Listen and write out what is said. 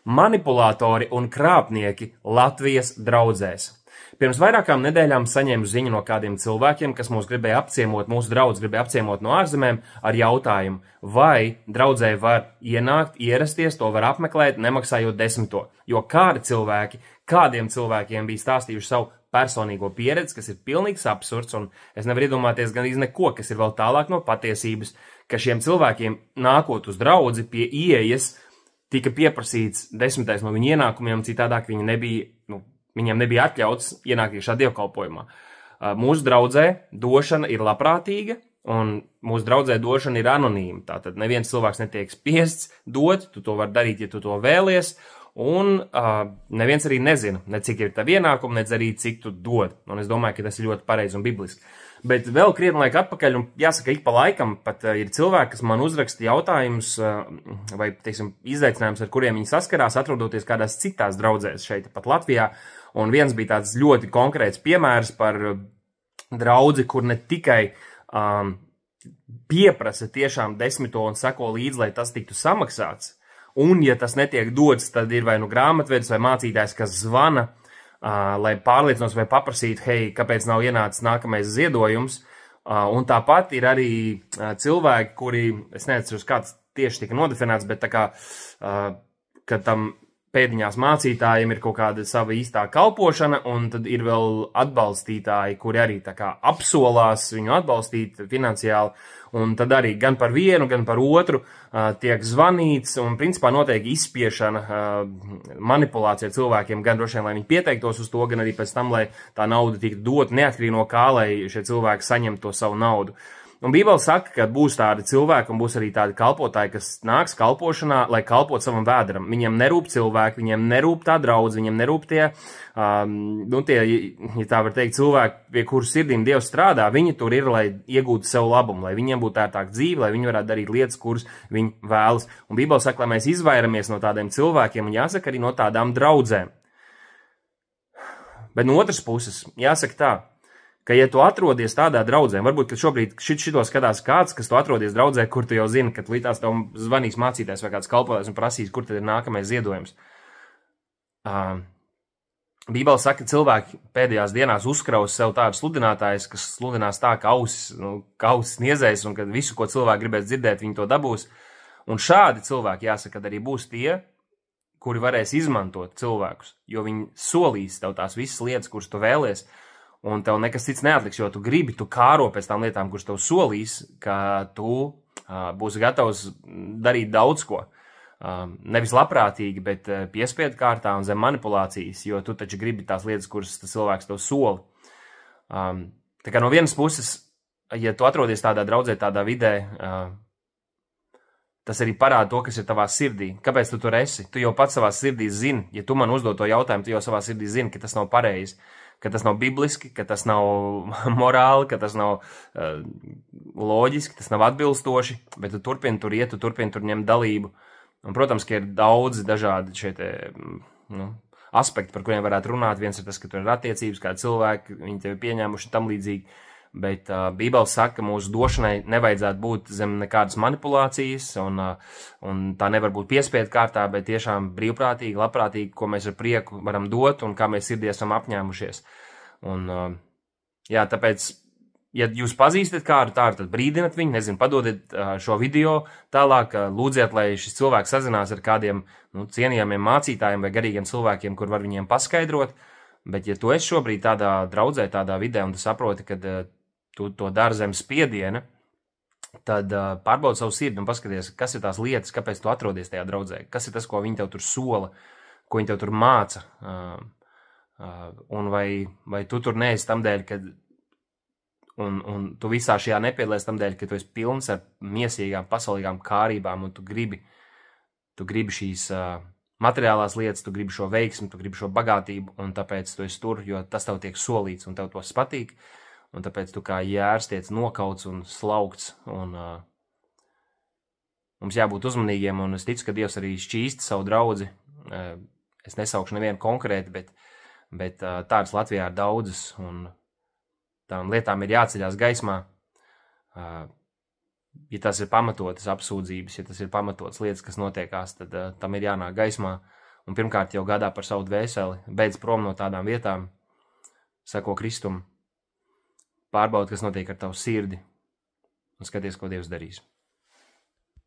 Manipulatori un krāpnieki Latvijas draudzēs. Pirms vairākām nedēļām saņēmu ziņu no kādiem cilvēkiem, kas mūs gribēja apciemot, mūsu draugus gribēja apciemot no ārzemēm ar jautājumu, vai draudzē var ienākt, ierasties, to var apmeklēt, nemaksājot 10. Jo kādiem cilvēkiem bija stāstījuši savu personīgo pieredzi, kas ir pilnīgs absurds, un es nevaru iedomāties gan neko, kas ir vēl tālāk no patiesības, ka šiem cilvēkiem nākot uz draudzi pie ieejas tika pieprasīts 10. no viņu ienākumiem, citādāk viņiem nebija atļauts ienākt iekšā dievkalpojumā. Mūsu draudzē došana ir labprātīga, un mūsu draudzē došana ir anonīma. Tātad neviens cilvēks netiek spiests dot, tu to vari darīt, ja tu to vēlies, un neviens arī nezina, ne cik ir tavi ienākumi, ne arī cik tu dod. Un es domāju, ka tas ir ļoti pareizi un bibliski. Bet vēl krietni laika atpakaļ, un jāsaka, ik pa laikam pat ir cilvēki, kas man uzraksta jautājumus vai, teiksim, izaicinājumus, ar kuriem viņi saskarās, atrodoties kādās citās draudzēs šeit pat Latvijā. Un viens bija tāds ļoti konkrēts piemērs par draudzi, kur ne tikai pieprasa tiešām 10. un seko līdzi, lai tas tiktu samaksāts, un ja tas netiek dots, tad ir vai nu grāmatvedis vai mācītājs, kas zvana, lai pārliecinos vai paprasītu, hei, kāpēc nav ienācis nākamais ziedojums. Un tāpat ir arī cilvēki, kuri, es neatceros, kāds tieši tika nodefinēts, bet tā kā, ka tam pēdiņās mācītājiem ir kaut kāda sava īstā kalpošana, un tad ir vēl atbalstītāji, kuri arī tā kā apsolās viņu atbalstīt finansiāli, un tad arī gan par vienu, gan par otru tiek zvanīts, un principā notiek izspiešana, manipulācija cilvēkiem, gan droši vien, lai viņi pieteiktos uz to, gan arī pēc tam, lai tā nauda tiktu dot neatkarīgi no kā, lai šie cilvēki saņemtu to savu naudu. Un Bībele saka, ka būs tādi cilvēki un būs arī tādi kalpotāji, kas nāks kalpošanā, lai kalpot savam vēderam. Viņiem nerūp cilvēki, viņiem nerūp tā draudze, viņiem nerūp tie, ja tā var teikt, cilvēki, pie kuru sirdīm Dievs strādā, viņi tur ir, lai iegūtu sev labumu, lai viņiem būtu ērtāk dzīve, lai viņi varētu darīt lietas, kuras viņi vēlas. Un Bībele saka, lai mēs izvairamies no tādiem cilvēkiem un jāsaka arī no tādām draudzēm. Bet no otras puses, jāsaka tā, ka, ja tu atrodies tādā draudzē, varbūt, ka šobrīd šito skatās kāds, kas tu atrodies draudzē, kur tu jau zini, ka līdz tev zvanīs mācītājs vai kāds kalpotājs un prasīs, kur tad ir nākamais ziedojums. Bībele saka, ka cilvēki pēdējās dienās uzkraus sev tādu sludinātājus, kas sludinās tā, ka ausis niezēs un ka visu, ko cilvēki gribēs dzirdēt, viņi to dabūs. Un šādi cilvēki, jāsaka, arī būs tie, kuri varēs izmantot cilvēkus, jo viņi solīs tev tās visas lietas, kuras tu vēlies, un tev nekas cits neatliks, jo tu gribi, tu kāro pēc tām lietām, kuras tev solīs, ka tu būsi gatavs darīt daudz ko. Nevis labprātīgi, bet piespiedu kārtā un zem manipulācijas, jo tu taču gribi tās lietas, kuras tas cilvēks tev soli. Tā kā no vienas puses, ja tu atrodies tādā draudzē, tādā vidē, tas arī parāda to, kas ir tavā sirdī. Kāpēc tu tur esi? Tu jau pats savā sirdī zini, ja tu man uzdod to jautājumu, tu jau savā sirdī zini, ka tas nav pareizi, ka tas nav bibliski, ka tas nav morāli, ka tas nav loģiski, tas nav atbilstoši, bet tu turpini tur iet, tu turpini tur ņemt dalību. Un, protams, ka ir daudz dažādi šie aspekti, par kuriem varētu runāt. Viens ir tas, ka tur ir attiecības, kādi cilvēki, viņi tevi pieņēmuši tam līdzīgi, bet Bībele saka, ka mūsu došanai nevajadzētu būt zem nekādas manipulācijas, un tā nevar būt piespiedu kārtā, bet tiešām brīvprātīgi, labprātīgi, ko mēs ar prieku varam dot un kā mēs sirdī esam apņēmušies. Un, jā, tāpēc, ja jūs pazīstat kādu tādu, tad brīdinat viņu, nezinu, padodiet šo video tālāk, lūdziet, lai šis cilvēks sazinās ar kādiem cienījamiem mācītājiem vai garīgiem cilvēkiem, kur var viņiem paskaidrot, bet ja tu esi šobrīd tādā draudzē, tādā vidē, un tu saproti, ka tu to dari zem spiediena, tad pārbaudi savu sirdi un paskaties, kas ir tās lietas, kāpēc tu atrodies tajā draudzē, kas ir tas, ko viņi tev tur sola, ko viņi tev tur māca, un vai tu tur neesi tam dēļ, ka un tu visā šajā nepiedalies tam dēļ, ka tu esi pilns ar miesīgām, pasaulīgām kārībām, un tu gribi šīs materiālās lietas, tu gribi šo veiksmi, tu gribi šo bagātību, un tāpēc tu esi tur, jo tas tev tiek solīts, un tev tos patīk, un tāpēc tu kā jērs tiec nokauts un slaugts, un mums jābūt uzmanīgiem, un es ticu, ka Dievs arī šķīst savu draudzi. Es nesaukšu nevienu konkrēti, bet tādas Latvijā ir daudzas, un tām lietām ir jāceļās gaismā. Ja tas ir pamatotas apsūdzības, ja tas ir pamatotas lietas, kas notiekās, tad tam ir jānāk gaismā, un pirmkārt jau gādā par savu dvēseli, beidz prom no tādām vietām, seko Kristum, pārbaudi, kas notiek ar tavu sirdi, un skaties, ko Dievs darīs.